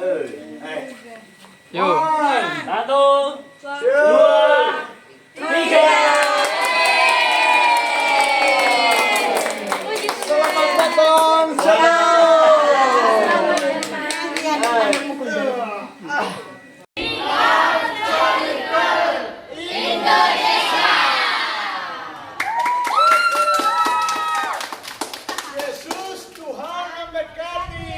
Yuk. 1, 2, 3. Selamat datang. Yesus Tuhan memberkati.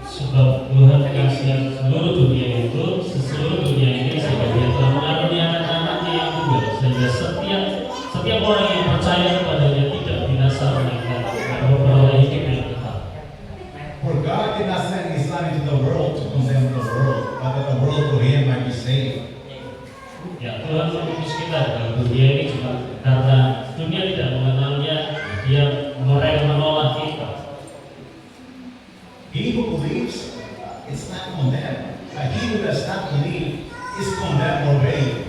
Sebab Tuhan kasih seluruh dunia itu, seluruh dunia ini sehingga Dia telah mengaruniakan anaknya yang tunggal, sehingga setiap orang yang percaya kepadanya tidak binasa melainkan memperoleh hidup yang kekal. For God did not send His Son into the world to condemn the world, but that the world through Him might be saved. Ya, Tuhan mengutus kita dalam dunia ini cuma karena dunia tidak mengenalnya, Dia menolak kita. He who believes is not condemned, but he who does not believe is condemned already.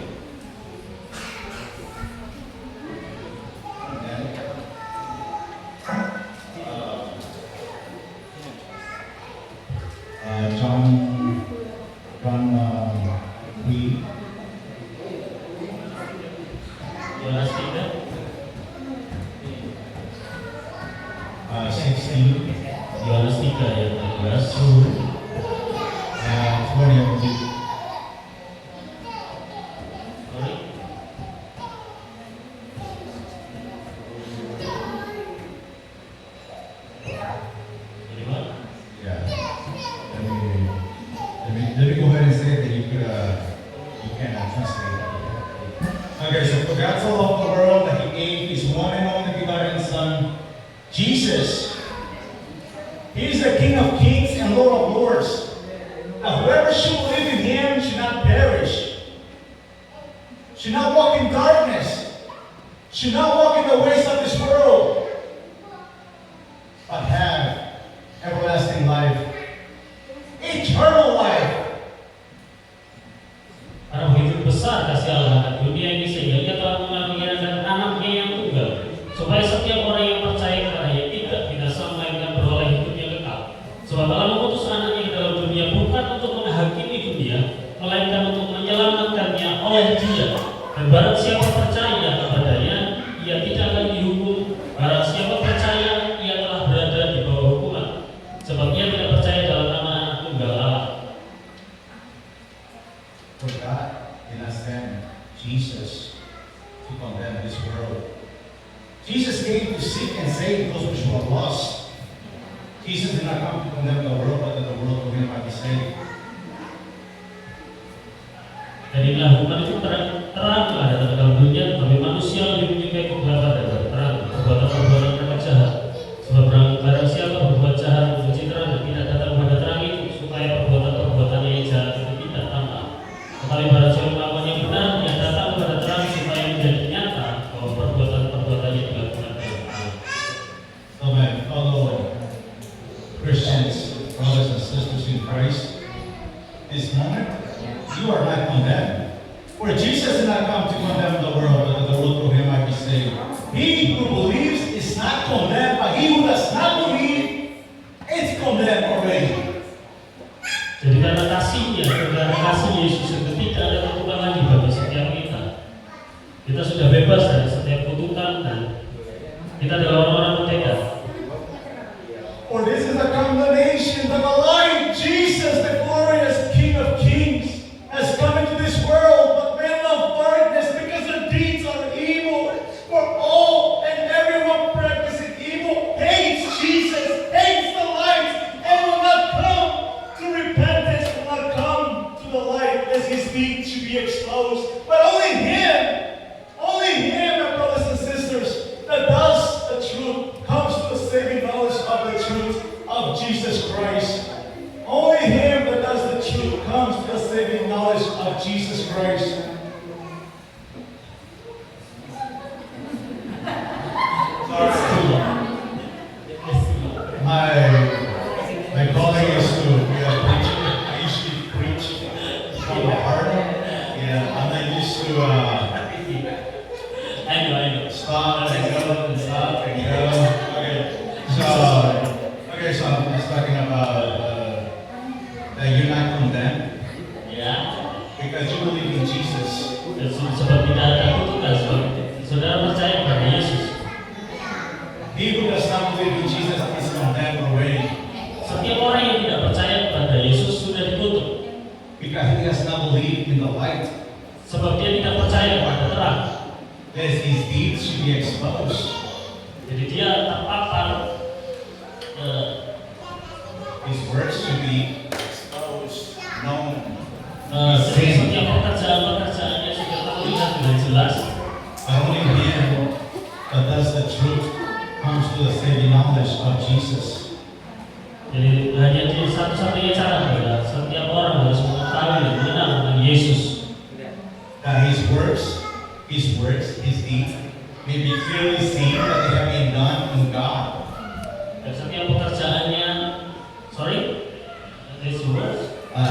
John 3. Yohanes 3. 16. Yohanes 3 ayat 16. 20. Jadi, Pak? Ya. Dan Let me go ahead and say that you can translate that. Okay, so for God so loved the world that He gave His one and only begotten Son, Jesus. He is the King of Kings and Lord of Lords. Now whoever should believe in Him should not perish, should not walk in darkness, should not walk in the ways of this world, but have everlasting life, eternal life. Karena begitu besar kasih Allah akan dunia ini sehingga Ia telah mengaruniakan anaknya yang tunggal, supaya setiap orang yang percaya kepadanya tidak binasa melainkan beroleh hidup yang kekal. Sebab Allah mengutus anaknya ke dalam dunia bukan untuk menghakimi dunia, melainkan untuk menyelamatkannya oleh Dia. Dan barang siapa percaya kepadanya, ia tidak akan dihukum. Barang siapa percaya, ia telah berada di bawah hukuman, sebab ia tidak percaya dalam nama anak tunggal Allah. For God did not send Jesus to condemn this world. Jesus came to seek and save those which were lost. Jesus did not come to condemn the world, but that the world through Him might be saved. Dan inilah hukuman itu terang ada dalam dunia, tetapi manusia lebih menyukai kegelapan daripada terang, perbuatan-perbuatan mereka jahat. Sebab barang siapa berbuat jahat membenci terang dan tidak datang kepada terang itu, supaya perbuatan-perbuatannya yang jahat itu tidak tampak. Tetapi barang siapa melakukan yang benar, ia datang kepada terang supaya menjadi nyata bahwa perbuatan-perbuatannya dilakukan oleh Allah. So my fellow Christians, brothers and sisters in Christ, this moment, you are not condemned. For Jesus did not come to condemn the world, but that the world through Him might be saved. He who believes is not condemned, but he who does not believe is condemned already. Jadi karena kasihnya, karena kasih Yesus itu tidak ada kutukan lagi bagi setiap kita. Kita sudah bebas dari setiap kutukan dan kita adalah orang-orang merdeka. For this is a condemnation that the light Jesus, the glorious King of Kings, has come into this world, but men love darkness because their deeds are evil. For all and everyone practicing evil hates Jesus, hates the light, and will not come to repentance, will not come to the light, as his deeds should be exposed. But only Him, my brothers and sisters, that does the truth, comes to the saving knowledge of the truth of Jesus Christ. Only Him that does the truth comes to the saving knowledge of Jesus Christ. My calling is to be a preacher. I usually preach from the heart. Yeah, I'm not used to I know. stop and go and stop and go. Okay, so I'm just talking about that you're not condemned Ya, because you believe in Jesus. dan sebab tidak ada kutukan, sebab saudara percaya pada Yesus. He who does not believe in Jesus is condemned already Setiap orang yang tidak percaya kepada Yesus sudah dikutuk, because he does not believe in the light. sebab dia tidak percaya pada terang. That his deeds should be exposed. Jadi dia terpapar His works should be exposed, known. setiap pekerjaannya sudah terlihat dengan jelas. But only Him that does the truth comes to the saving knowledge of Jesus. Jadi hanya di satu-satunya cara adalah setiap orang harus mengetahui dan mengenal tentang Yesus. That His works, His deeds may be clearly seen that they have been done in God. Dan setiap pekerjaannya,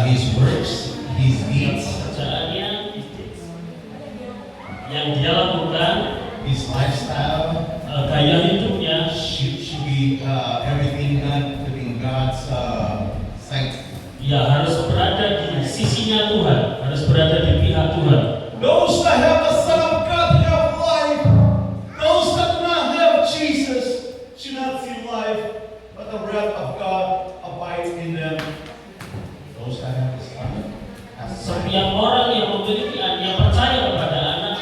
His works, His deeds, pekerjaannya yang dia lakukan, His lifestyle gaya hidupnya should be everything done within God's sight. ya harus berada di sisinya Tuhan, harus berada di pihak Tuhan. Those that have the Son of God have life. Those that do not have Jesus should not see life, but the wrath of God abides in them. Those that have the Son have life. Setiap orang yang memiliki, yang percaya kepada anak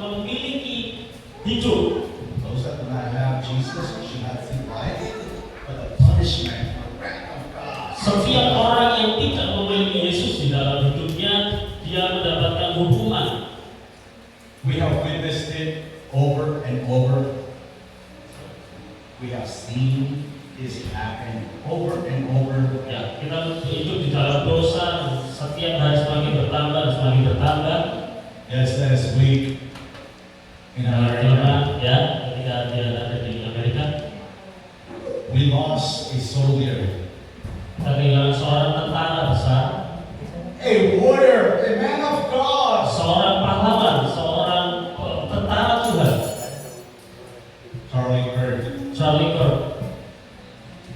memiliki hidup. Those that do not have Jesus should not see life, but the punishment, the wrath of God. Setiap orang yang tidak memiliki Yesus di dalam hidupnya, dia mendapatkan hukuman. We have witnessed it over and over. We have seen this happen over and over. Ya, kita hidup di dalam dosa, setiap hari semakin bertambah dan semakin bertambah. Just last week in America, Ya, ketika dia ada di Amerika, we lost a soldier, kita kehilangan seorang tentara besar, a warrior, a man of God. seorang pahlawan, seorang tentara Tuhan, Charlie Kirk.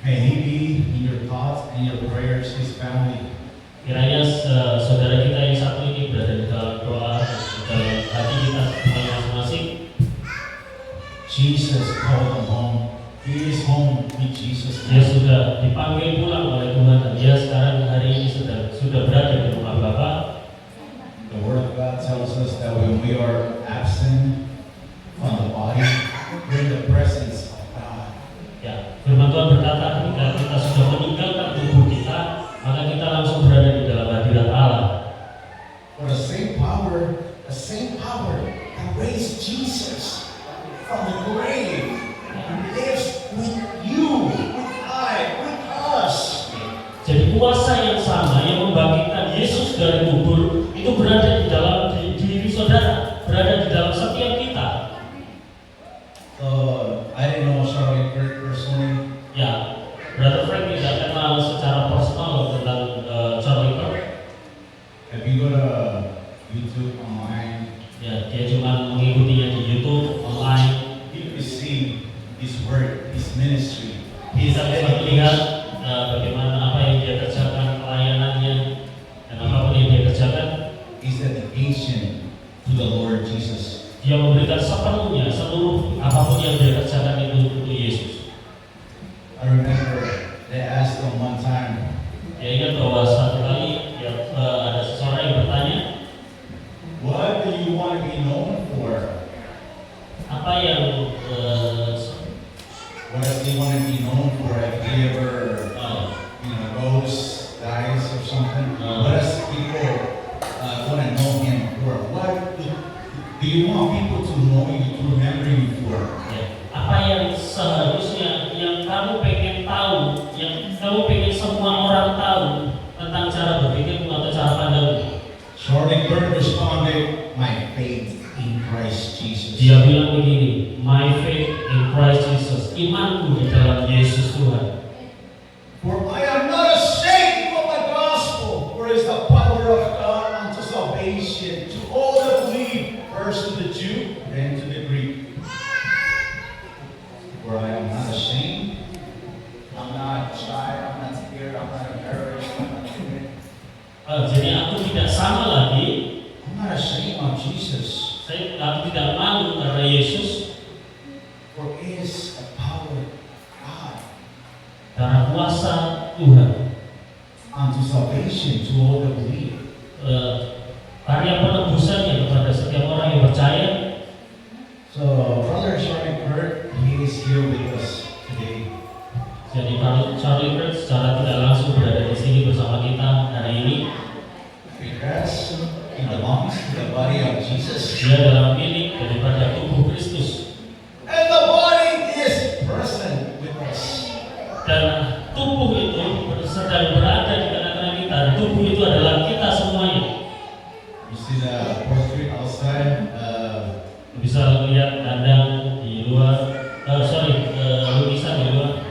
May he be in your thoughts and your prayers, his family. Kiranya saudara kita yang satu ini berada di dalam doa, di dalam hati kita semuanya masing-masing. Jesus called him home. He is home with Jesus Dia now. sudah dipanggil pulang oleh Tuhan dan dia sekarang hari ini sudah berada di rumah Bapa. The Word of God tells us that when we are absent from the body, we're in the presence of God. Ya, firman Tuhan berkata ketika kita sudah meninggalkan tubuh kita, maka kita langsung berada di dalam hadirat Allah. For the same power that raised Jesus from the grave lives with you, with I, with us. Jadi kuasa yang sama yang membangkitkan Yesus dari kubur itu berada di dalam diri saudara, berada di dalam setiap kita. I didn't know Charlie Kirk personally. Ya, Brother Frank tidak kenal secara personal tentang Charlie Kirk. If you go to YouTube online, Ya, dia cuma mengikutinya di YouTube online. you can see his work, his ministry, Kita bisa melihat bagaimana apa yang dia kerjakan, pelayanannya, dan apapun yang dia kerjakan. his dedication to the Lord Jesus. Dia memberikan sepenuhnya, seluruh apapun yang dia kerjakan itu untuk Yesus. I remember they asked him one time, Dia ingat bahwa satu kali ya, ada seseorang yang bertanya, what do you want to be known for? apa yang What does he want to be known for if he ever, goes, dies or something? What does people want to know him for? What do you want people to know you, to remember you for? ya, apa yang seharusnya yang kamu pengen tahu, yang kamu pengen semua orang tahu tentang cara berpikirmu atau cara pandangmu? Charlie Kirk responded, my faith in Christ Jesus. Dia bilang begini, my faith in Christ Jesus, imanku di dalam Yesus Tuhan. For I am not ashamed of the gospel, for it is the power of God unto salvation to all that believe, first to the Jew, then to the Greek. For I am not ashamed, I'm not shy, I'm not scared, I'm not embarrassed, I'm not timid. Jadi aku tidak sama lagi, I'm not ashamed of Jesus, aku tidak malu karena Yesus, for it is the power of God karena kuasa Tuhan. unto salvation to all that believe. Karya penebusannya kepada setiap orang yang percaya. So, Brother Charlie Kirk, he is here with us today. Jadi Charlie Kirk secara tidak langsung berada di sini bersama kita hari ini. Because he belongs to the body of Jesus. Dia adalah milik daripada tubuh Kristus. And the body is present with us. Dan tubuh itu sedang berada di tengah-tengah kita. Tubuh itu adalah kita semuanya. You see the portrait outside? Bisa lihat kandang di luar, lukisan di luar.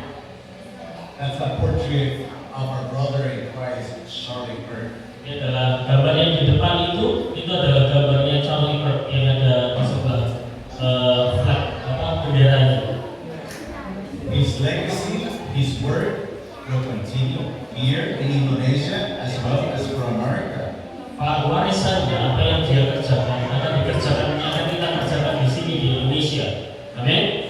That's a portrait of our brother in Christ, Charlie Kirk. Ini adalah gambar yang di depan itu adalah gambarnya Charlie Kirk yang ada di sebelah flag benderanya. His legacy, his work will continue here in Indonesia as well as for America. Warisannya, apa yang dia kerjakan akan kita kerjakan di sini di Indonesia. Amin.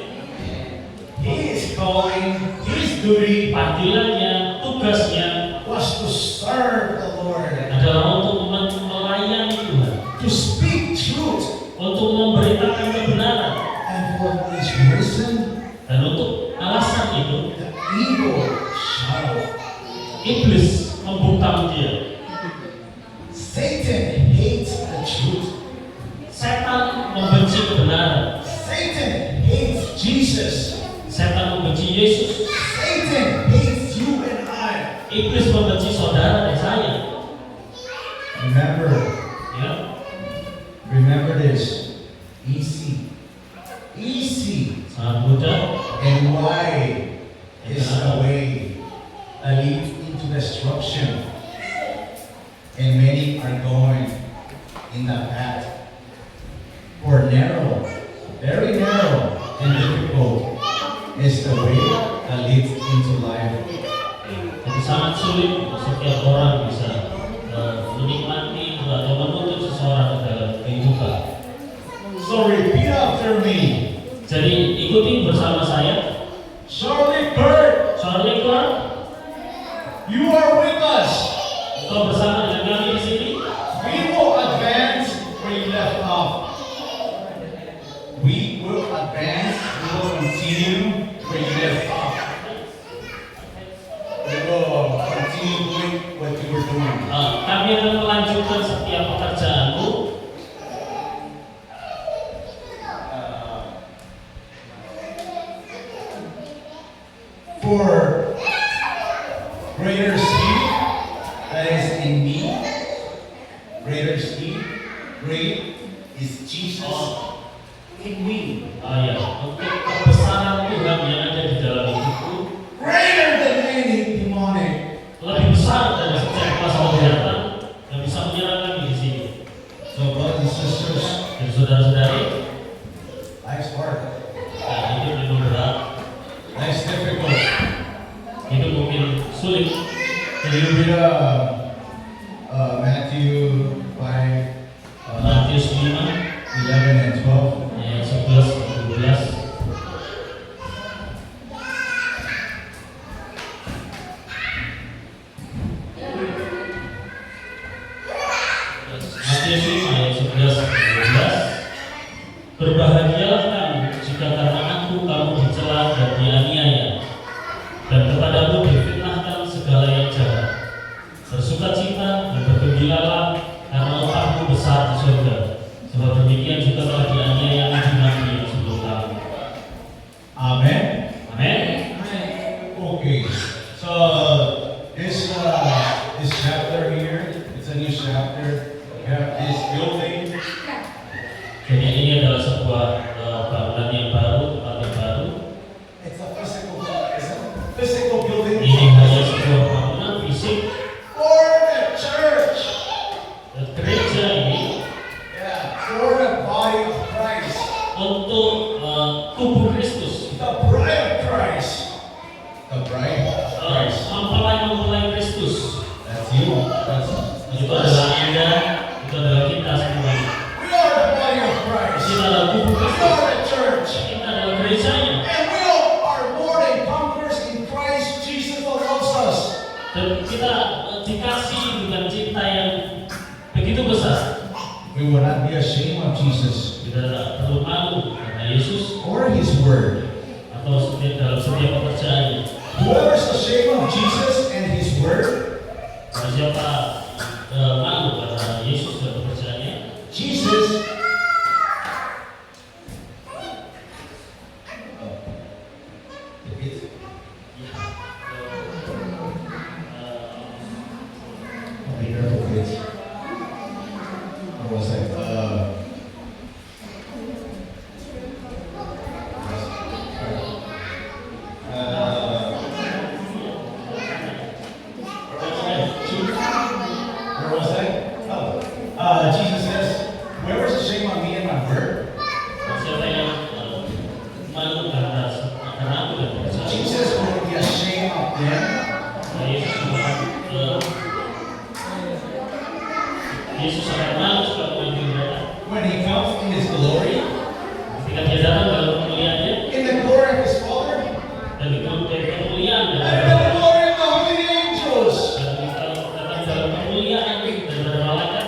His calling, his duty Panggilannya, tugasnya was to serve the Lord, adalah untuk melayani Tuhan, to speak truth, untuk memberitakan kebenaran, and for this reason, dan untuk alasan itu the eagle shall itu iblis membungkam dia. Satan hates the truth. Setan membenci kebenaran. Satan hates Jesus. Setan membenci Yesus. Satan hates you and I. Iblis membenci saudara dan saya. Remember, Ya, remember this. Easy. Easy. sangat mudah. And wide is the way that leads into destruction. And many are going in that path. For narrow, very narrow and difficult is the way that leads into life. Jadi sangat sulit untuk setiap orang bisa menikmati atau menuntut seseorang ke dalam kehidupan. So repeat after me. Jadi ikuti bersama saya. Charlie Kirk, Charlie Clark, you are with us. engkau bersama dengan kami di sini. We will advance where you left off. We will advance, we will continue where you left off. We will continue doing what you were doing. Kami akan melanjutkan setiap pekerjaanmu. For greater seed that is in me, greater seed, great is Jesus in me. Ya, untuk kebesaran Tuhan yang ada di dalam hidupku Greater than any demonic. lebih besar dari setiap kuasa kejahatan yang bisa menyerang kami di sini. So brothers and sisters, Dan saudara-saudari, life's hard, hidup memang berat, life's difficult. hidup mungkin sulit. Can you read Matthew 5, Matius 5 11 and 12? ayat 11 dan 12. Matius 5 ayat 11 dan 12. Berbahagialah kamu jika karena aku kamu dicela dan dianiaya, dan kepadamu difitnahkan segala yang jahat. Bersukacita dan bergembiralah karena upahmu besar di surga. Sebab demikian juga telah dianiaya nabi-nabi yang sebelum kamu. Amen. Amin. Okay, so this chapter here, it's a new chapter. We have this building. Jadi ini adalah sebuah bangunan yang baru, tempat yang baru. It's a physical building Ini hanya sebuah bangunan fisik. for the church. Gereja ini Yeah, for the body of Christ. untuk tubuh Kristus. The bride of Christ. The bride of Christ. Mempelai Kristus. That's you. That's Itu adalah Anda, itu adalah kita semua. We are the body of Christ. Kita adalah tubuh We Kristus. are the church. Kita adalah gerejanya. And we all are more than conquerors in Christ Jesus who loves us. Dan kita dikasih dengan cinta yang begitu besar. we will not be ashamed of Jesus Kita tidak perlu malu karena Yesus or His Word. atau dalam setiap pekerjaannya. Whoever's ashamed of Jesus and His word, Kalau siapa malu karena Yesus dan pekerjaannya, Jesus Be careful, kids. What was I? Where was I? Oh, Jesus says, "Whoever's ashamed of me and my word." kalau siapa yang malu karena aku dan pekerjaan, Jesus will be ashamed of them. Yesus akan malu sebab mengambil mereka. When He comes in His glory, Ketika dia datang dalam kemuliaannya in the glory of His Father, dan itu dari kemuliaan and dan in the glory of the holy angels. datang dalam kemuliaan dan malaikat.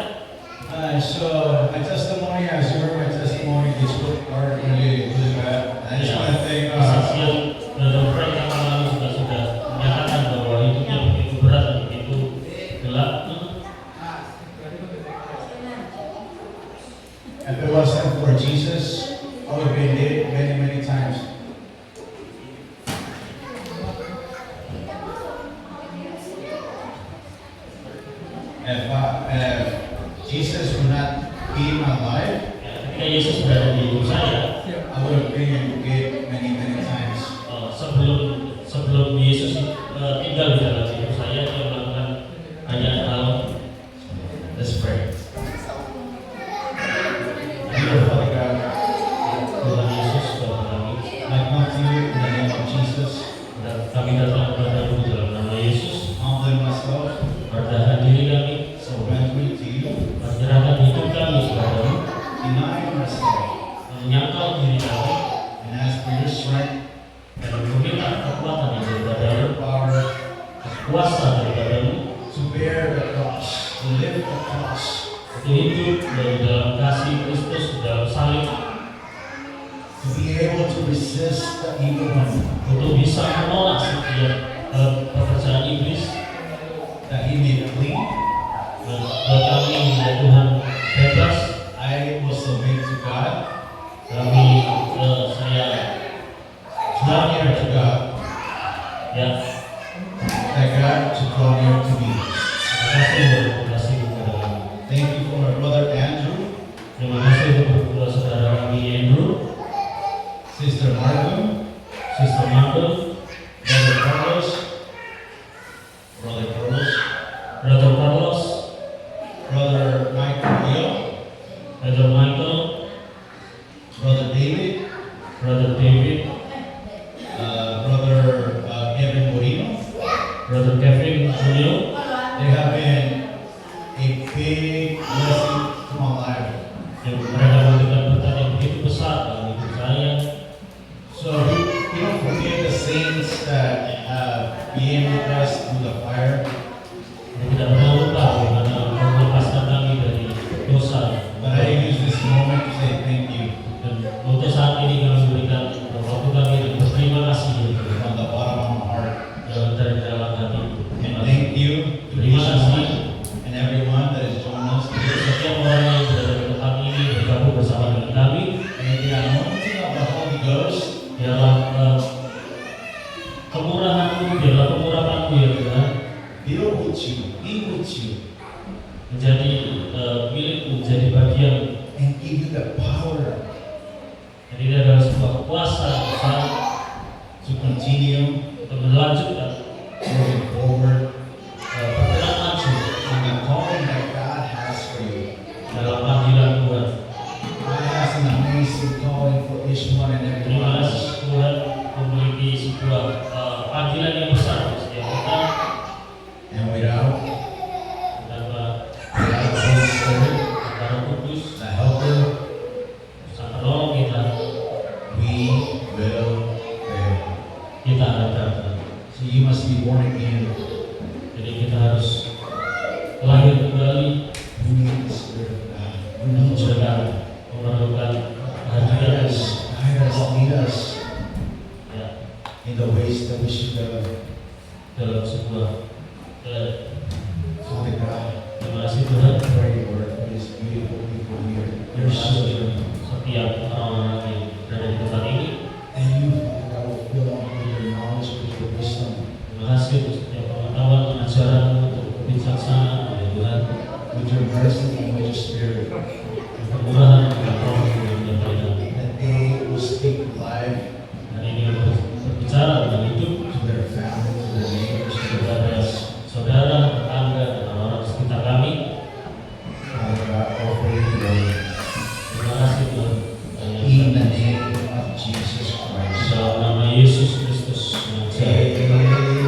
So my testimony, as you heard my testimony, this work are really, really bad. I just want to thank Kesaksian dan dokter yang lalu juga sudah menyatakan bahwa hidupnya begitu berat dan if Jesus would not be in my life, Ya, ketika Yesus berada di hidup saya, I would have been in Bukit many times. sebelum Yesus tinggal di dalam hidup saya, dia melakukan banyak hal. Let's pray. Dear Father God, Tuhan Yesus, Tuhan kami, I come to you in the name of Jesus, dan kami datang kepadamu dalam nama Yesus, humbling myself, merendahkan diri kami, surrendering to you, menyerahkan hidup kami kepadamu, denying myself, menyangkal diri kami, and ask for your strength, dan meminta kekuatan yang daripadamu, your power kuasa daripadamu, to bear the cross, to live the cross, untuk hidup dari dalam kasih Kristus, dalam salib, to be able to resist the evil one, untuk bisa menolak setiap pekerjaan iblis, that he may flee. dan buat kami ya Tuhan bebas. I will submit to God, Saya draw near to God, ya that God to draw near to me. terima kasih kepada kami. Thank you for my brother Andrew, Terima kasih untuk saudara kami Andrew, Sister Marvin, Sister Marvel, Brother Carlos, Brother Carlos, Brother Michael, Brother Michael, Brother David, Brother David, Brother Kevin Moreno. Brother Kevin Julio. They have been a big blessing to my life. Yang mereka memberikan berkat yang begitu besar dalam hidup saya. So we don't forget the saints that have been with us through the fire. Saya tidak pernah lupa bagaimana melepaskan kami dari dosa. But I use this moment to say thank you Dan untuk saat ini kami berikan waktu kami dan berterima kasih from the bottom of my heart. dari dalam hati. And thank you to Terima each kasih one and everyone that has joined us untuk today. setiap orang yang berada di tempat ini bergabung bersama dengan kami. May the anointing of the Holy Ghost Biarlah kemurahan-Mu, biarlah kemurahan-Mu ya Tuhan be with you, menjadi milikku, menjadi bagian. and give you the power Jadi ini adalah sebuah kuasa besar to continue untuk melanjutkan moving forward pergerak maju on the calling that God has for you. dalam panggilan Tuhan. God has an amazing calling for each one and every Terima one of kasih us. Tuhan memiliki sebuah panggilan yang besar untuk setiap kita. And without Tanpa the Holy Spirit, Roh Kudus, the Helper, Sang Penolong kita, we will fail. kita akan gagal. So you must be born again. Jadi kita harus lahir kembali, You need the Spirit of God. You need your God. memerlukan Guide kehadiran us, lead us ya, in the ways that we should go. dalam sebuah Father God, terima kasih Tuhan. I pray, Lord, for this beautiful people here, your Terima kasih children. setiap orang-orang yang berada di tempat ini. And you, Father God, will fill them with your knowledge, with your wisdom, Terima kasih untuk setiap pengetahuan, pengajaran, untuk kebijaksanaan ya Tuhan, with your mercy and with your spirit. kemurahan dan roh yang berbeda. That they will speak life Hari ini berbicara tentang hidup to their family, to their neighbors, to their kepada friends. saudara, tetangga, dan orang-orang sekitar kami. Father God, all for your glory. Terima kasih Tuhan. In the name of Jesus Christ. Dalam nama Yesus Kristus.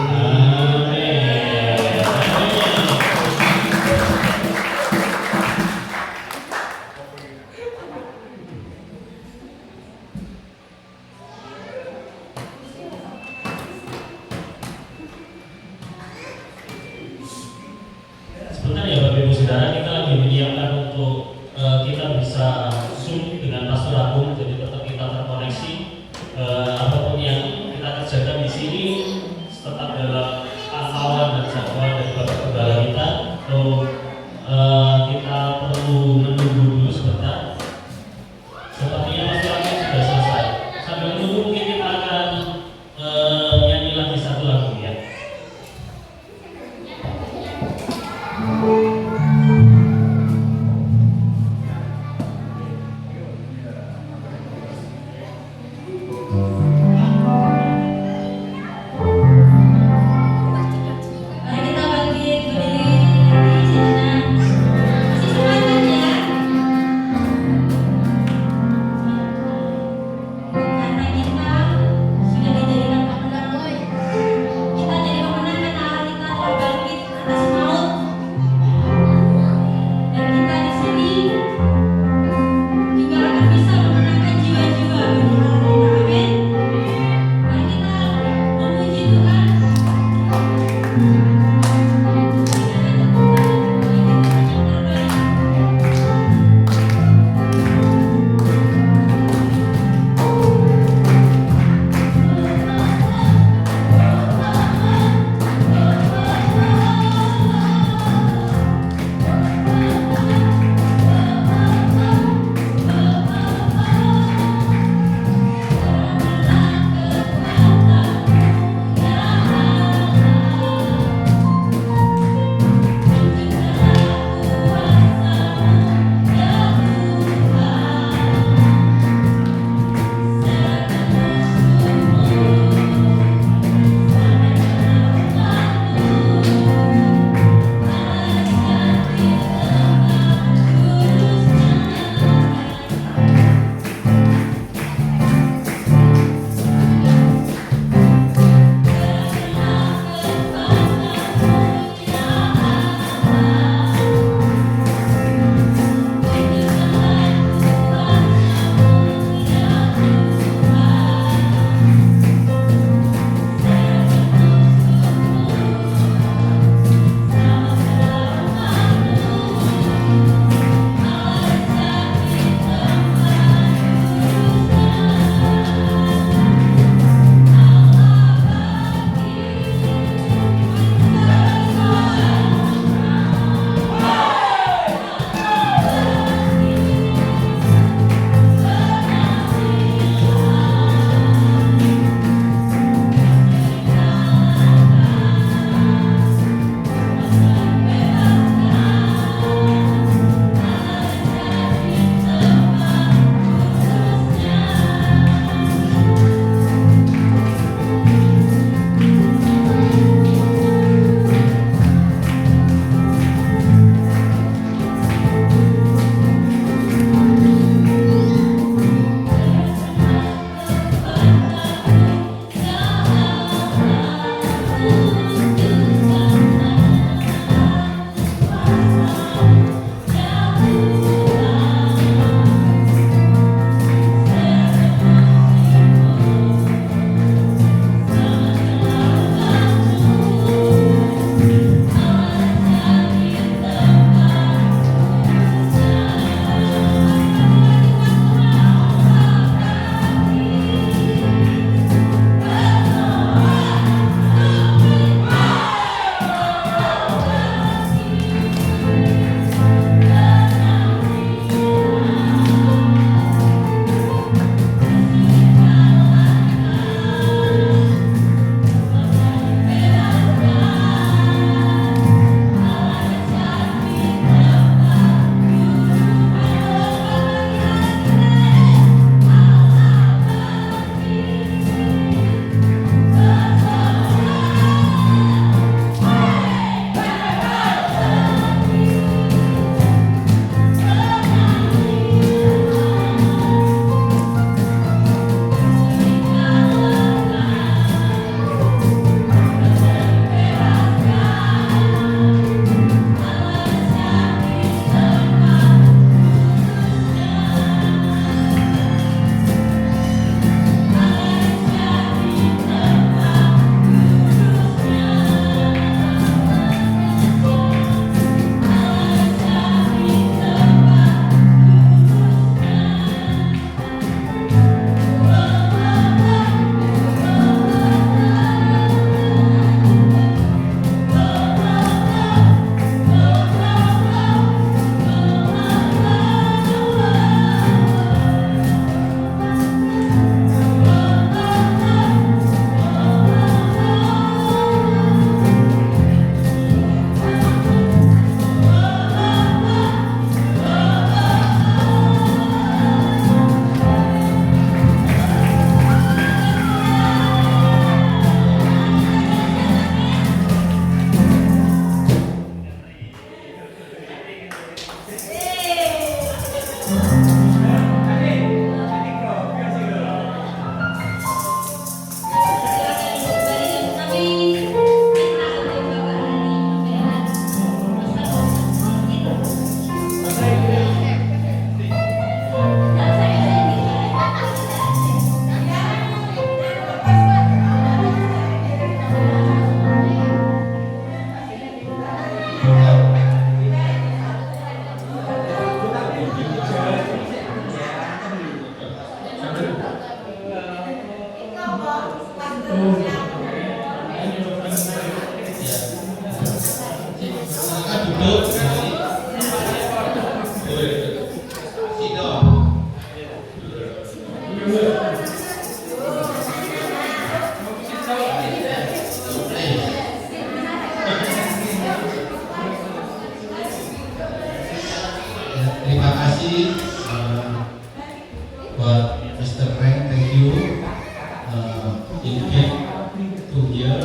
Amin. Sebentar ya Bapak Ibu Saudara, kita lagi menyiapkan untuk kita bisa Zoom dengan Pastor Agung, jadi tetap kita terkoneksi. Apapun yang kita kerjakan di sini tetap dalam pantauan dan jadwal dari Bapak Gembala kita. So kita perlu menunggu dulu sebentar. Sepertinya Pastor Agung sudah selesai. Sambil menunggu mungkin kita akan nyanyi lagi satu lagu ya. duduk, mari. Sit down. Terima kasih buat Mr. Frank, thank you. Invite to here.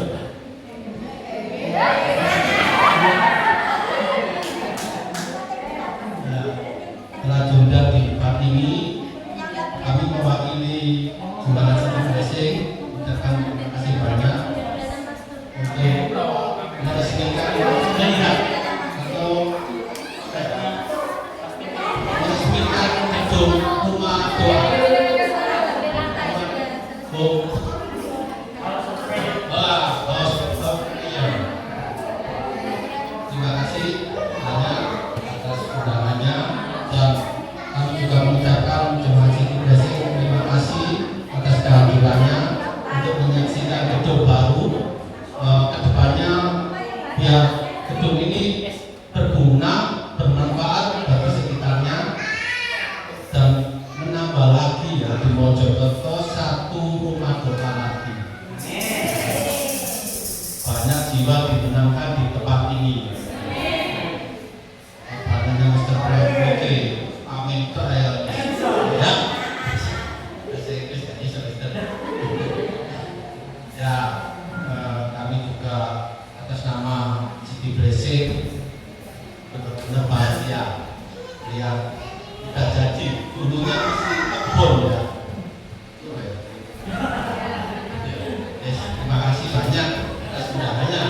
Telah diundang di tempat ini, kami mewakili Jemaat City Blessing ucapkan terima kasih banyak untuk meresmikan atau meresmikan gedung rumah doa. Terima kasih banyak atas undangannya, dan kami juga mengucapkan Jemaat City Blessing terima kasih atas kehadirannya untuk menyaksikan gedung baru. Kedepannya biar gedung ini berguna, bermanfaat bagi sekitarnya, dan menambah lagi ya di Mojokerto satu rumah doa lagi. Banyak jiwa ditenangkan di tempat ini. Badannya Mr. Frank, oke, amin trial ya. Ya, kami juga atas nama City Blessing benar-benar bahagia lihat kita jadi gunungnya masih kebun ya. Yes, terima kasih banyak atas undangannya.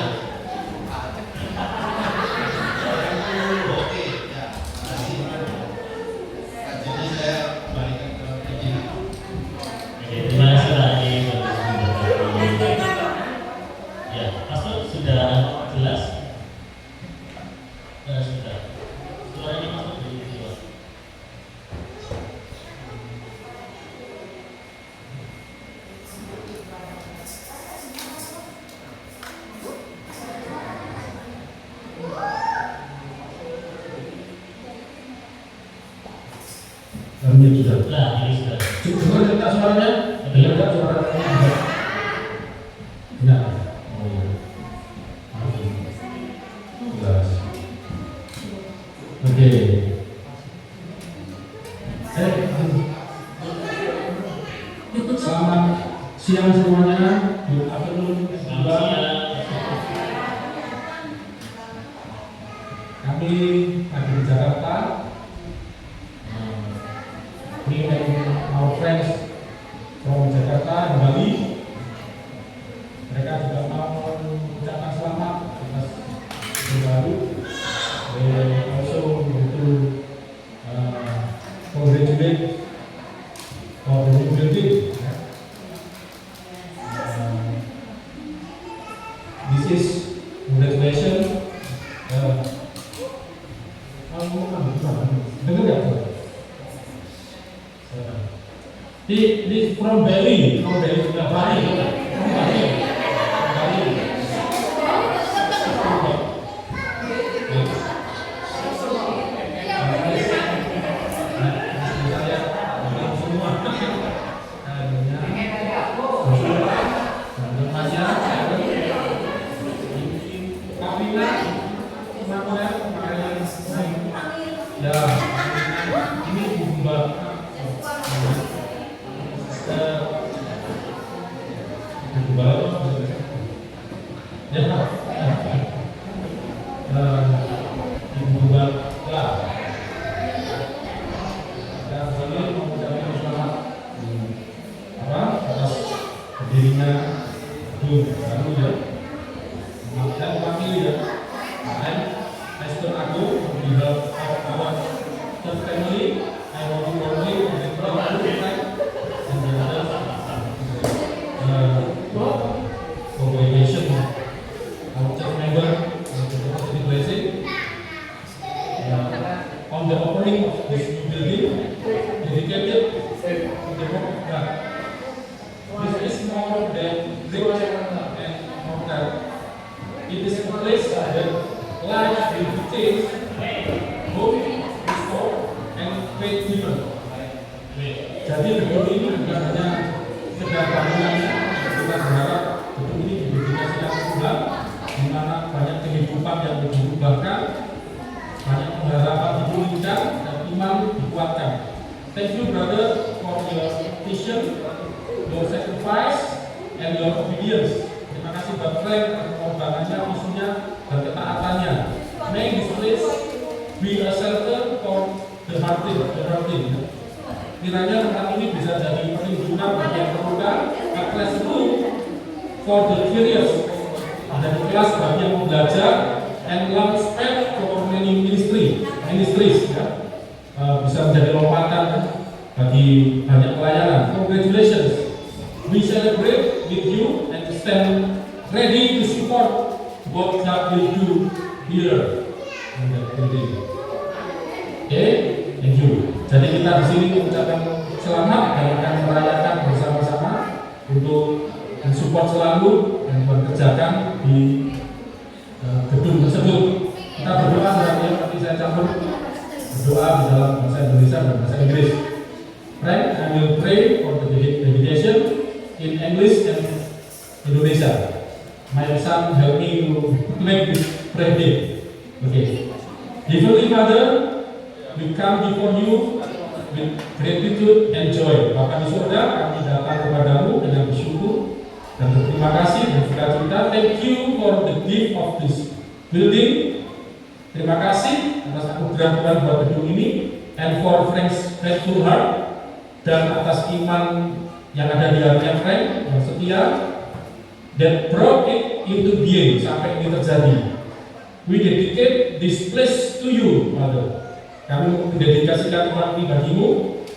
Oke, ya, terima kasih. Jadi saya kembalikan ke pimpinan. Oke, terima kasih Pak Adi. Ya, Pastor sudah jelas? Sudah. Suaranya masuk di jiwa. Kami sudah. Nah, ini sudah. Coba kita suaranya. Dengar nggak suara? Nah, oh iya. Jelas. Oke. Selamat siang semuanya. Good afternoon. Selamat siang. Kami ada di Jakarta. We and our friends from Jakarta and Bali. Mereka juga mau mengucapkan selamat atas gedung baru. They also want to congratulate for the new building. This is congratulation. Dengar nggak? This from Bali, Bali. On the opening of this new building, dedicated to the work of God. This is more than rich and hotel. It is a place that life will be changed, hope restored, and faith given. Jadi gedung ini bukan hanya sekedar bangunannya, kita berharap gedung ini didedikasikan Tuhan, di mana banyak kehidupan yang diubahkan, banyak pengharapan dipulihkan, dan iman dikuatkan. Thank you, brother, for your vision, your sacrifice, and your obedience. Terima kasih buat Frank atas pengorbanannya, visinya, dan ketaatannya. May this place be a shelter for the hearted. Kiranya tempat ini bisa jadi perlindungan bagi yang terluka, a classroom for the curious, dan kelas bagi yang mau belajar, and launchpad for many ministries, ya. Bisa menjadi lompatan bagi banyak pelayanan. Congratulations, we celebrate with you and stand ready to support what God will do here in the building. Okay, thank you. Jadi kita di sini mengucapkan selamat dan akan merayakan bersama-sama untuk mensupport selalu dan mengerjakan di gedung tersebut. Kita berdoa selanjutnya, nanti saya campur berdoa di dalam bahasa Indonesia dan bahasa Inggris. Right, I will pray for the dedication in English and Indonesia. My son help me to make this prayer. Okay. Heavenly Father, we come before you with gratitude and joy. Bapa di surga, kami datang kepadamu dengan bersyukur dan berterima kasih dan sukacita. Thank you for the gift of this building. Terima kasih atas anugerah Tuhan buat gedung ini, and for Frank's faithful heart, dan atas iman yang ada di hatinya Frank yang setia, that brought it into being sampai ini terjadi. We dedicate this place to you, Father. Kami mendedikasikan tempat ini bagimu.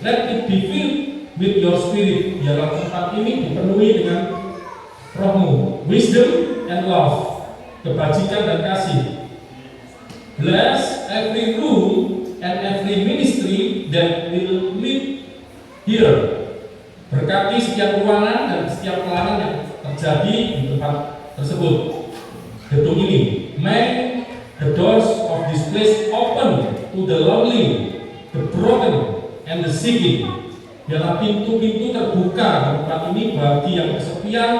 Let it be filled with your spirit. Biarlah tempat ini dipenuhi dengan rohmu, wisdom and love, kebajikan dan kasih. Bless every room and every ministry that will meet here. Berkati setiap ruangan dan setiap pelayanan yang terjadi di tempat tersebut, gedung ini. May the doors of this place open to the lonely, the broken, and the seeking. Biarlah pintu-pintu terbuka di tempat ini bagi yang kesepian,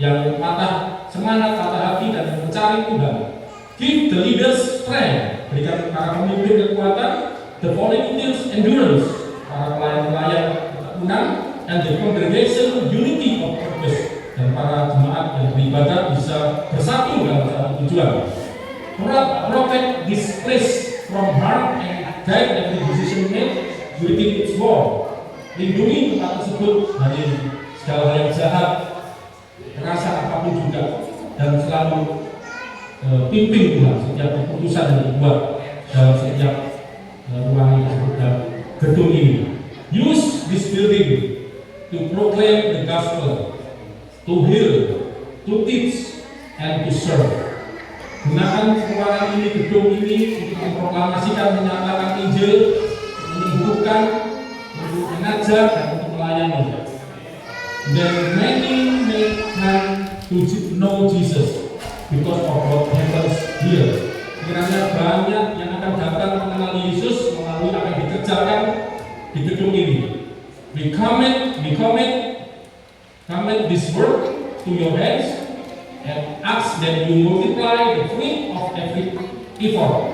yang patah semangat, patah hati, dan yang mencari Tuhan. Give the leaders strength, berikan para pemimpin kekuatan, the volunteers endurance, para pelayan-pelayan ketekunan, and the congregation unity of purpose, dan para jemaat yang beribadah bisa bersatu dalam satu tujuan. Protect this place from harm and guide every decision made within its wall. Lindungi tempat tersebut dari segala hal yang jahat, rasa apapun juga, dan selalu pimpin Tuhan setiap keputusan yang dibuat dalam setiap ruangan dan gedung ini. Use this building to proclaim the gospel, to heal, to teach, and to serve. Gunakan ruangan ini, gedung ini untuk memproklamasikan, menyatakan Injil, menyembuhkan, untuk mengajar, dan untuk melayani. Then many may come to know Jesus because of what happens here. Kiranya banyak yang akan datang mengenal Yesus melalui apa yang dikerjakan di gedung ini. We commit this work to your hands and ask that you multiply the fruit of every effort.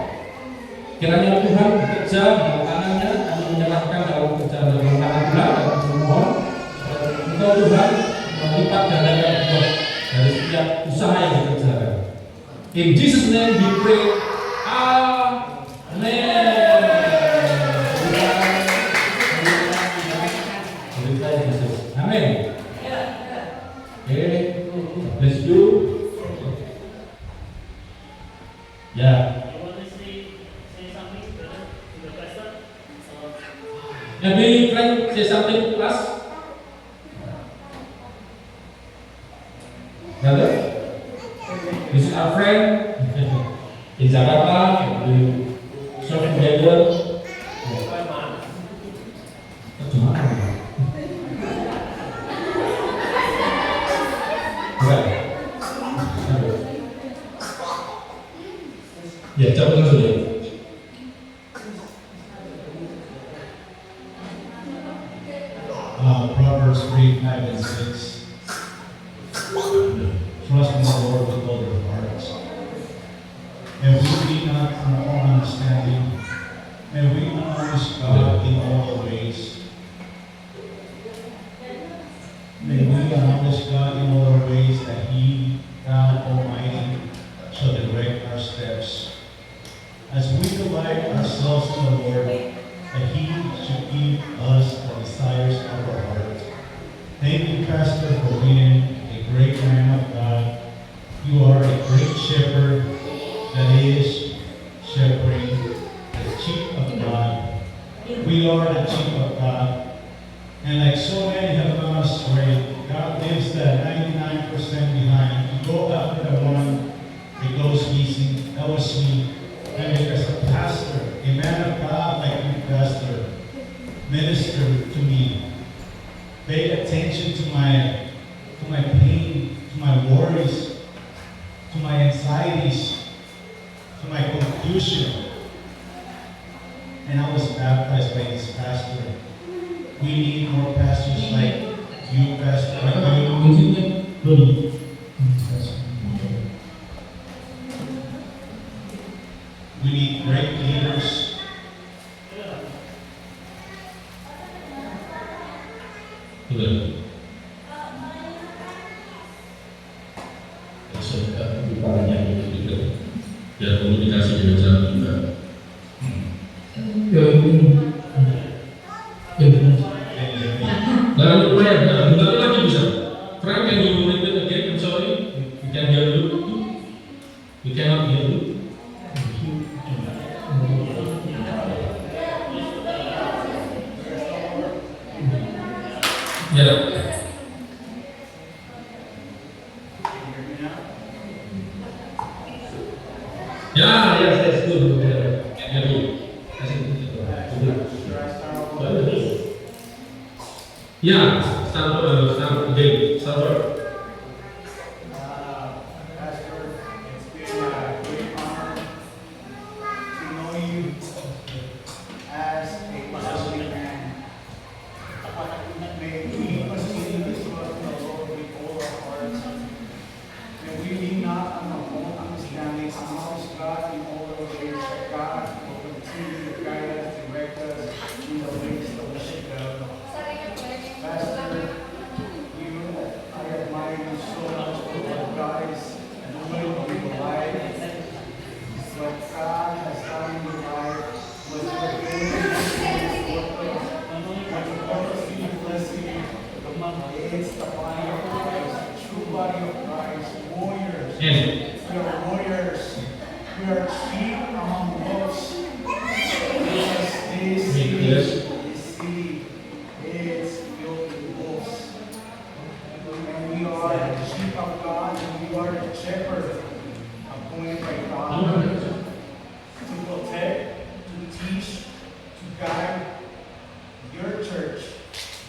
Kiranya Tuhan bekerja dalam tangannya, kami menyerahkan dalam kerjaan dalam tangan Tuhan, dan memohon untuk Tuhan melipat gandakan buah dari setiap usaha yang dikerjakan. In Jesus' name we pray. Amen. Amen. Okay, bless you. Yeah. Maybe Frank say something to us. Brother, this is our friend in Jakarta. We serve together. Ya, jawab langsung ya. Proverbs 3, 5, and 6. Trust in the Lord with all your hearts. And we lean not on our own understanding. And we acknowledge God in all our ways. May we acknowledge God in all our ways, that He, God Almighty, shall direct our steps. As we delight ourselves in the Lord, that He should give us the desires of our heart. Thank you, Pastor, for being a great man of God. You are a great shepherd that is shepherding the sheep of God. We are the sheep of God. And like so many have gone astray, God leaves that 99% behind. You go after the one that goes missing. That was me. And as a pastor, a man of God like you, Pastor, minister to me. Pay attention to my pain, to my worries, to my anxieties, to my confusion. And I was baptized by this pastor. We need more pastors like you, Pastor, like you. Kuncinya Doni. We need great leaders. Betul. Saya bukannya itu biar komunikasi dengan jalan juga. Ya ini. Ya benar. Nah, lumayan. Nah, bentar lagi bisa. Frank, can you repeat again? I'm sorry. You can hear you. You cannot hear you. Ya. Ya, yes, good. Can hear you. Ya, start again. Start. Pastor, it's been a great honor to know you as a godly man. May we continue to serve the Lord with all our hearts. May we lean not on our own understanding, acknowledge God in all our ways, that God will continue to guide us, direct us in the ways that we should go. Pastor, I admire you so much for what God is doing in your life. What God has done in your life was what you want to see blessing. It's the body of Christ, the true body of Christ, warriors. Yes. We are warriors. We are sheep among wolves. Because this city is filled with wolves. And we are the sheep of God, and we are the shepherd appointed by God to protect, to teach, to guide your church,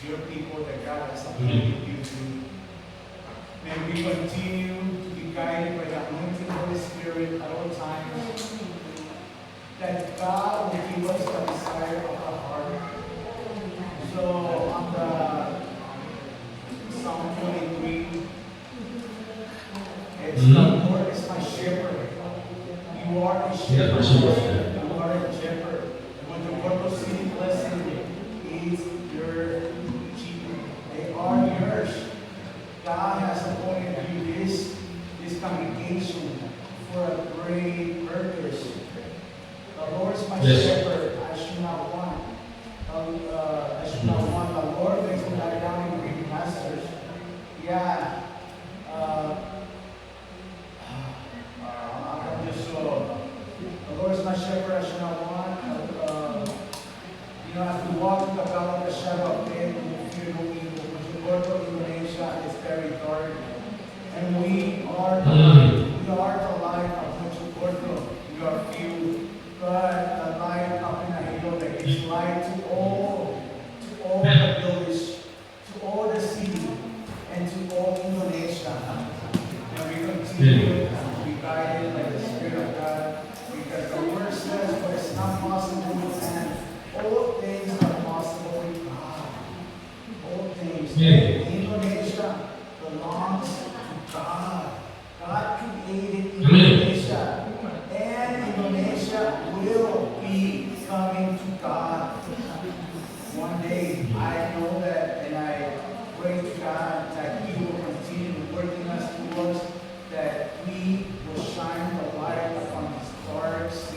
your people that God has appointed you to. May we continue to be guided by the anointing Holy Spirit at all times, that God will give us the desire of the heart. So on the Psalm 23, it's the Lord is my shepherd. You are a shepherd. You are a shepherd. And when the Lord will see blessing, is your sheep. They are yours. God has appointed you this congregation for a great purpose. The Lord is my shepherd. I should not want. I should not want. The Lord makes me lie down in green pastures. Yeah. I'm just so. The Lord is my shepherd. I should not want. As we walk in the valley of the shadow of death, we fear no evil. Because the Lord of Indonesia is very dark, and we are the light of which the Lord we are few, but the light up in the halo that gives light to all the village, to all the city, and to all Indonesia. And we continue to be guided by the Spirit of God, because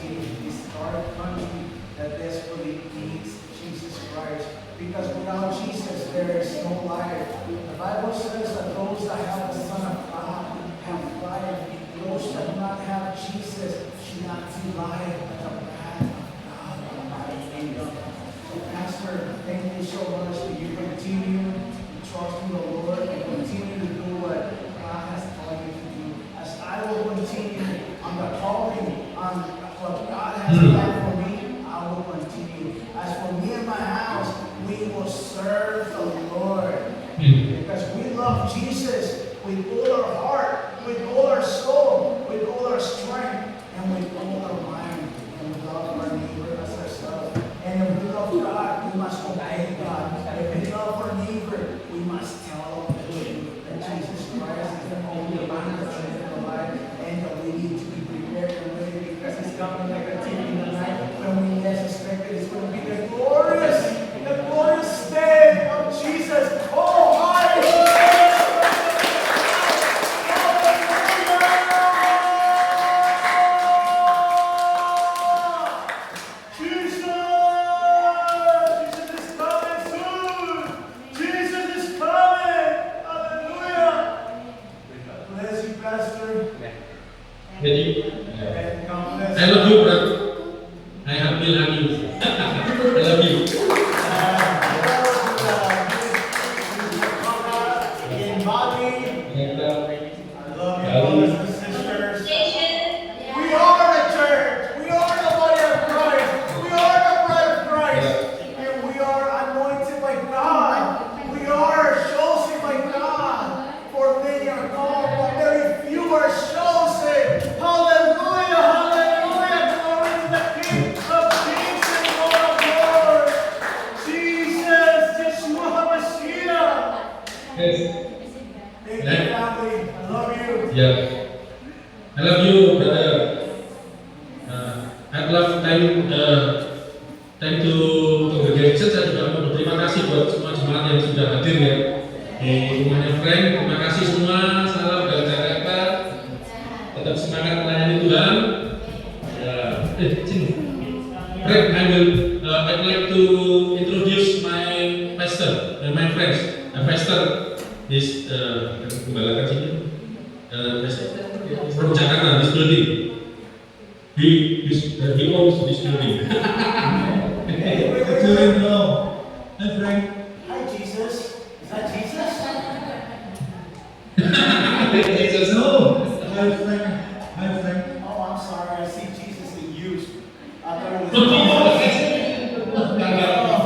this our country that desperately needs Jesus Christ. Because without Jesus, there is no life. The Bible says that those that have the Son of God have life. Those that do not have Jesus should not see life at the path of God Almighty kingdom. So, Pastor, thank you so much that you continue to trust in the Lord and continue to do what God has called you to do. As I will continue on the calling, on what God has done for me, I will continue. As for me and my house, we will serve the Lord. Because we love Jesus with all our heart, with all our soul, with all our strength, and with all our mind. And we love our neighbor as ourselves. And if we love God, we must obey God. If we love our neighbor, we must tell them that Jesus Christ is the only one that saves our life, and that we need to be prepared and ready because He's coming like a thief in the night. When we least expect it, it's going to be the glorious day of Jesus. Oh, hallelujah! Jadi, I love you, brother. I happy love you. I love you. In Bobby, I love you, brothers and sisters. We are the church. We are the body of Christ. We are the bride of Christ. And we are anointed by God. We are chosen by God. For many are called, but very few are chosen. Hallelujah, hallelujah. Glory to the King of Kings and Lord of Lords. Jesus, Yeshua HaMashiach. Yes. Thank you, family. I love you. Yeah. I love you, brother. I love time to congregation. Saya juga mau berterima kasih buat semua jemaat yang sudah hadir ya di rumahnya Frank. Terima kasih semua. Salam dari Jakarta. Tetap semangat melayani Tuhan. Sini. Frank, I'd like to introduce my pastor and my friends. My pastor is kembalikan sini. From Jakarta, this building. He owns this building. Hi, Frank. Hi, Jesus. Is that Jesus? Jesus, No. Hi, Frank. Hi, Frank. Oh, I'm sorry. I see Jesus in you. I thought it was.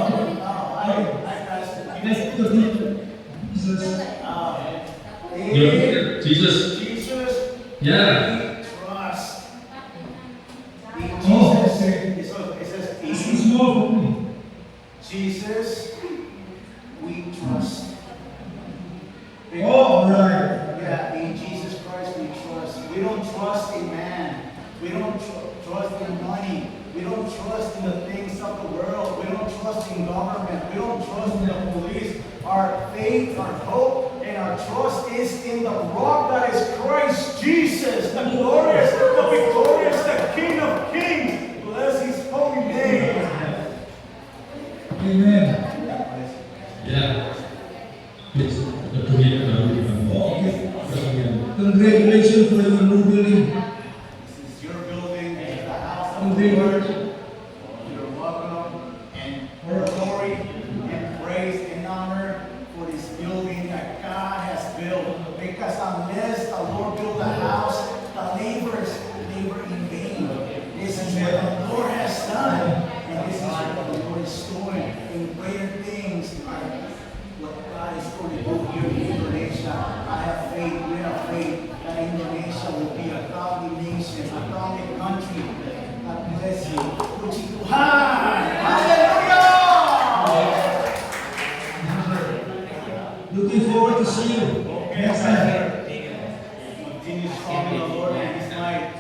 Hi, Pastor. Nice to meet you. Jesus. Hey, Jesus. Jesus. Yeah. We trust. In Oh, Jesus. okay. It says, This in is more for me. Jesus, we trust. Oh, alright. Yeah, in Jesus Christ we trust. We don't trust in man. We don't trust in money. We don't trust in the things of the world. We don't trust in government. We don't trust in the police. Our faith, our hope, and our trust is in the rock that is Christ Jesus, the glorious, the victorious, the King of Kings. Bless His holy name. Amen. Yeah. Please. Okay. Congratulations for your new building. This is your building. This is the house of the Lord. You're welcome. And for glory and praise and honor for this building that God has built. Because unless the Lord build a house, the labors labor in vain. This is what the Lord has done. And this is what the Lord is doing. And greater things are what God is going to do here in Indonesia. I have faith, we have faith that Indonesia will be a godly nation, a godly country. God bless you. Puji Tuhan. Hallelujah. Looking forward to see you next time. Continue strong in the Lord and His might.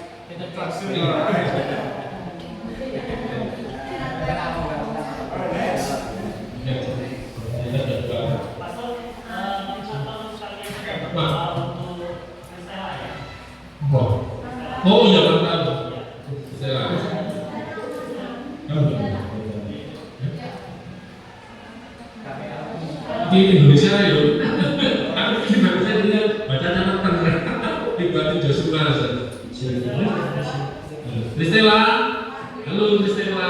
Talk soon, all right? All right, next. Oh iya, mantap. Saya Di Indonesia ya, aku gimana saya dia baca catatan dibanding Joshua. Kristela, halo Kristela.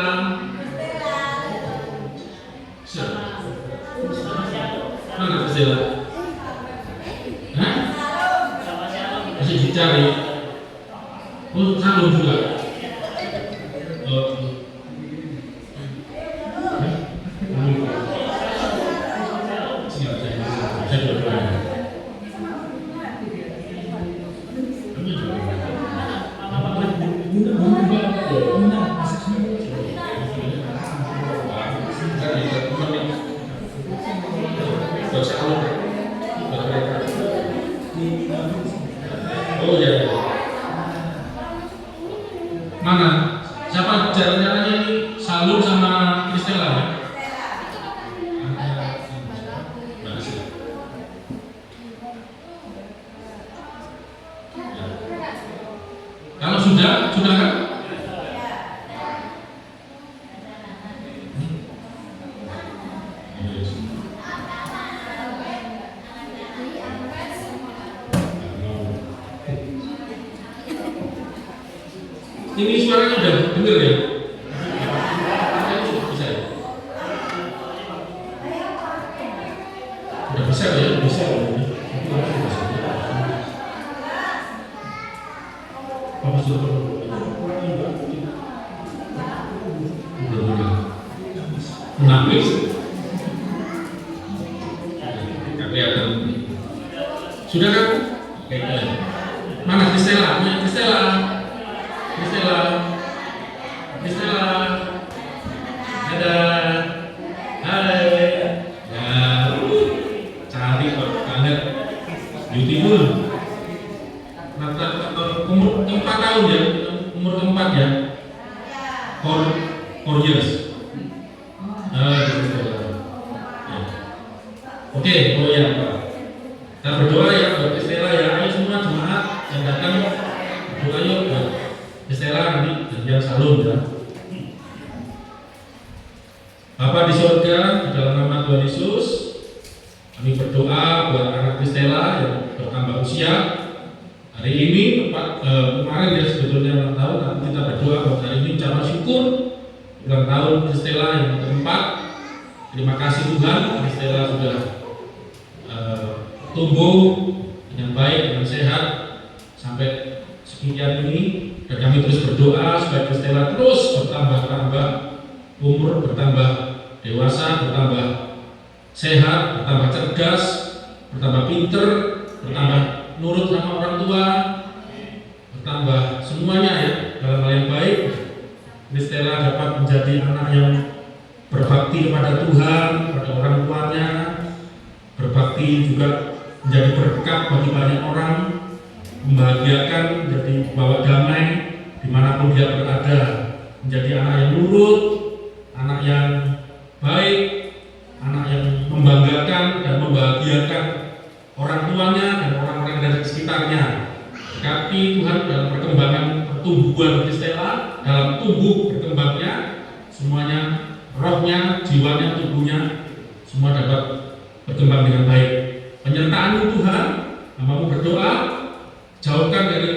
Mana Kristela? Hah? Masih dicari. Oh, Salum juga. Oh. Saya dua-duanya. Oh ya. Mana? Siapa jalan-jalannya ini? Salum sama Kristela ya? Kalau sudah kan? Ini suaranya udah bener ya? Bisa ya? Udah bisa ya? Bisa ya? Apa sudah? Nangis? Gak kelihatan. Sudah kan? Oke. Mana Kristela? Kristela. Ada. Hai. Ya, cantik banget. Beautiful. Umur 4 tahun ya, umur keempat ya. 4 years. Oke, oh ya Pak. Kita berdoa ya buat Kristela ya. Ayo semua jemaat yang datang berdoa yuk buat Kristela nanti dan Salum ya. Bapa di surga, di dalam nama Tuhan Yesus, kami berdoa buat anak Kristela yang bertambah usia. Hari ini, kemarin dia sebetulnya ulang tahun, tapi kita berdoa buat hari ini ucapan syukur ulang tahun Kristela yang keempat. Terima kasih Tuhan, Kristela sudah tumbuh dengan baik, dengan sehat sampai sekian ini. Dan kami terus berdoa supaya Kristela terus bertambah umur, bertambah dewasa, bertambah sehat, bertambah cerdas, bertambah pinter, bertambah nurut sama orang tua, bertambah semuanya ya dalam hal yang baik. Kristela dapat menjadi anak yang berbakti kepada Tuhan, kepada orang tuanya, berbakti juga menjadi berkat bagi banyak orang, membahagiakan, menjadi bawa damai dimanapun dia berada, menjadi anak yang nurut, anak yang baik, anak yang membanggakan dan membahagiakan orang tuanya dan orang-orang yang ada di sekitarnya. Berkati Tuhan dalam perkembangan pertumbuhan Kristela, dalam tumbuh berkembangnya, semuanya, rohnya, jiwanya, tubuhnya, semua dapat berkembang dengan baik. Penyertaan-Mu Tuhan, hamba-Mu berdoa, jauhkan dari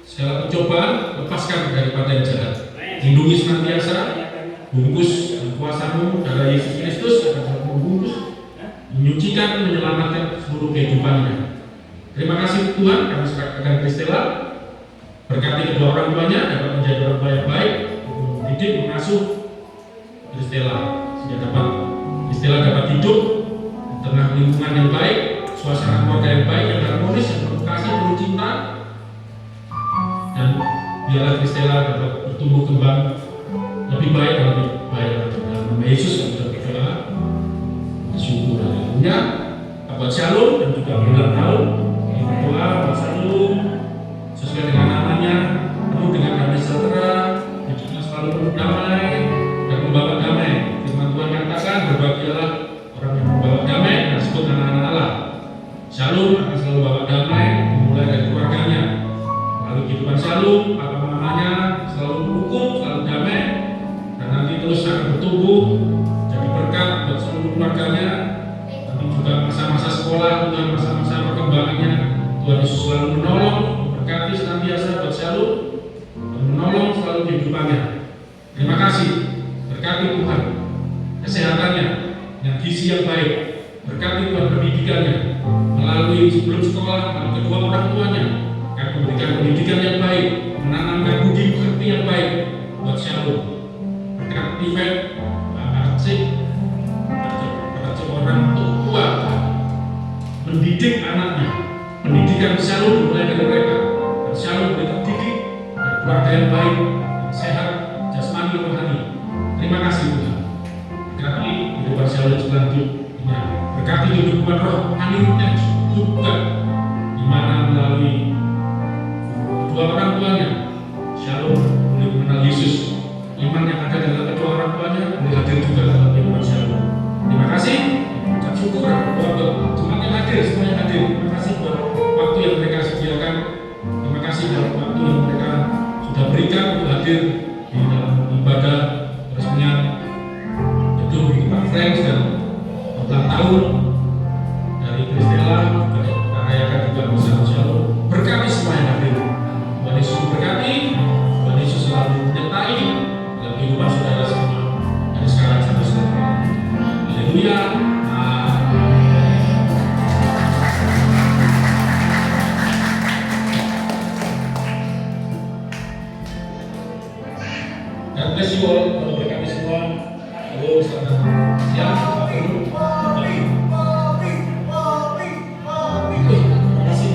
segala pencobaan, lepaskan daripada yang jahat. Lindungi senantiasa, bungkus kuasa-Mu, darah Yesus Kristus akan membungkus, menyucikan, menyelamatkan seluruh kehidupannya. Terima kasih Tuhan, kami serahkan Kristela, berkati kedua orang tuanya dapat menjadi orang baik-baik, mendidik, mengasuh Kristela, sehingga Kristela dapat hidup di tengah lingkungan yang baik, suasana keluarga yang baik, yang harmonis, yang penuh kasih, penuh cinta, dan biarlah Kristela dapat bertumbuh kembang lebih baik dan lebih baik. Dalam nama Yesus kami berdoa, bersyukur. Haleluya. Buat Shalom dan juga berulang tahun, kami berdoa buat Shalom sesuai dengan namanya, penuh dengan damai sejahtera, hidupnya selalu penuh damai dan membawa damai. Firman Tuhan katakan, berbahagialah orang yang membawa damai dan disebut anak-anak Allah. Shalom akan selalu bawa damai, dimulai dari keluarganya. Lalu kehidupan Shalom, papa mamanya selalu rukun, selalu damai, dan nanti Tuhan masa-masa perkembangannya. Tuhan Yesus selalu menolong, memberkati senantiasa buat Shalom, dan menolong selalu kehidupannya. Terima kasih, berkati Tuhan kesehatannya, yang gizi yang baik, berkati Tuhan pendidikannya, melalui sebelum sekolah, melalui kedua orang tuanya, akan memberikan pendidikan yang baik, menanamkan budi pekerti yang baik buat Shalom. Berkati Tifet, Pak Arsik, orang tua mendidik anaknya, pendidikan Shalom dimulai dari mereka, dan Shalom boleh terdidik dari keluarga yang baik, dan sehat, jasmani, rohani. Terima kasih Tuhan. Berkati kehidupan Shalom selanjutnya, berkati kehidupan rohaninya juga, di mana melalui kedua orang tuanya, Shalom boleh mengenal Yesus. Iman yang ada dalam kedua orang tuanya boleh hadir juga dalam kehidupan Shalom. Terima kasih. Ucap syukur buat jemaat yang hadir, semua yang hadir. Terima kasih buat waktu yang mereka sediakan. Terima kasih buat waktu yang mereka sudah berikan untuk hadir di dalam ibadah peresmian gedung di Pak Friends dan ulang tahun dari Kristela. Kita rayakan juga bersama Shalom. Berkati semua yang hadir. Tuhan Yesus berkati. Tuhan Yesus selalu menyertai dalam kehidupan saudara semua dari sekarang sampai selamanya. Haleluya. God bless you all. Berkati semua. Halo, selamat siang. Terima kasih.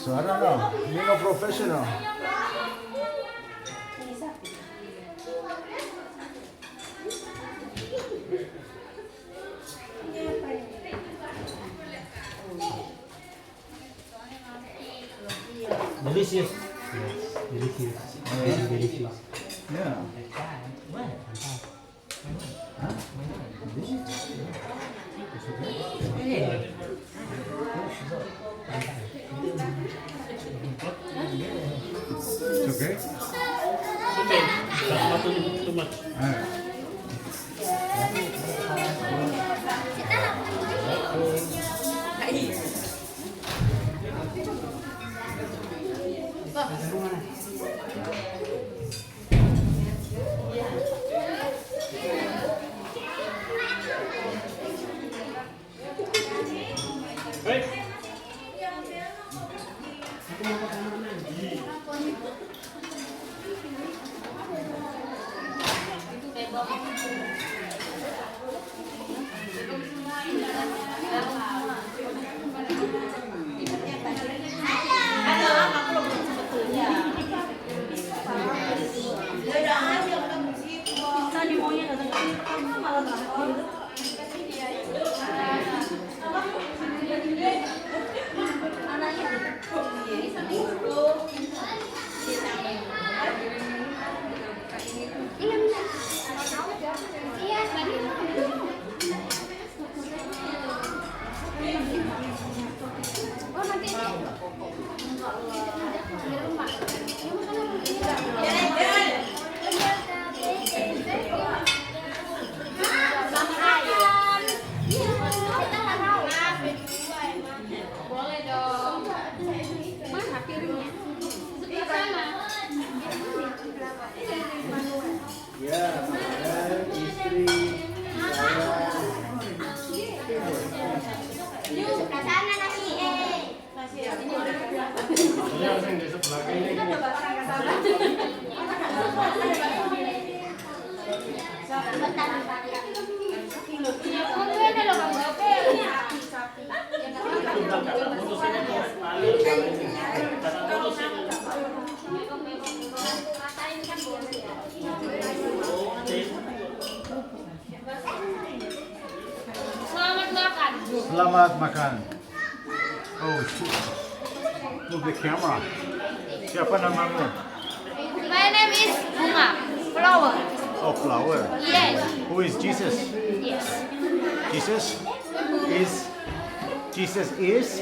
So I don't know. You're no professional. Delicious. Delicious. Very delicious. Yeah. It's okay. Okay, not too much. Alright. Right? Boleh dong. Mana piringnya? Sebelah sana. Ya, istri Yuk, ke sana nasi Selamat makan. Selamat makan. Oh, shoot. Move the camera. Siapa namamu? My name is Bunga. Flower. Oh, flower. Yes. Who is Jesus? Yes. Jesus is. Jesus is.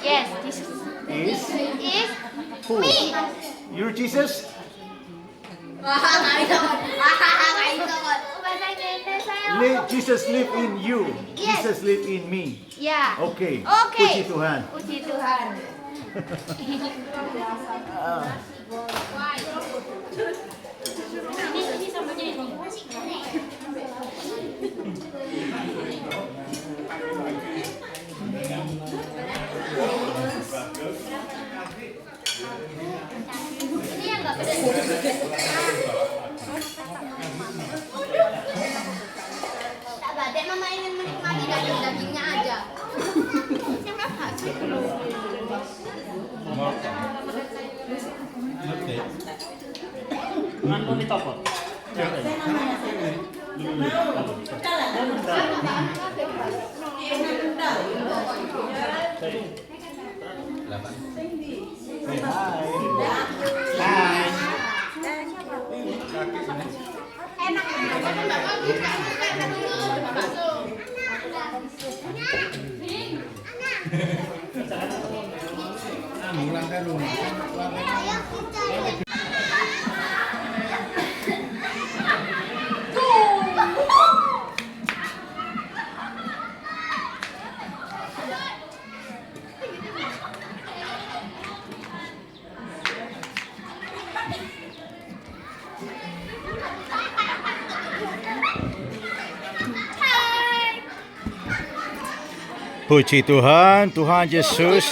Yes. This Is. is Who? me. You're Jesus? Bahasa Indonesia. Jesus live in you. Yes. Jesus live in me. Ya. Oke. Oke. Puji Tuhan. Puji Tuhan. Ini sambalnya ini. Ini yang nggak pedas. Tak badai, Mama ingin menikmati daging-dagingnya aja. Siapa sih? Mana mau ditopot? Enak. Puji Tuhan, Tuhan Yesus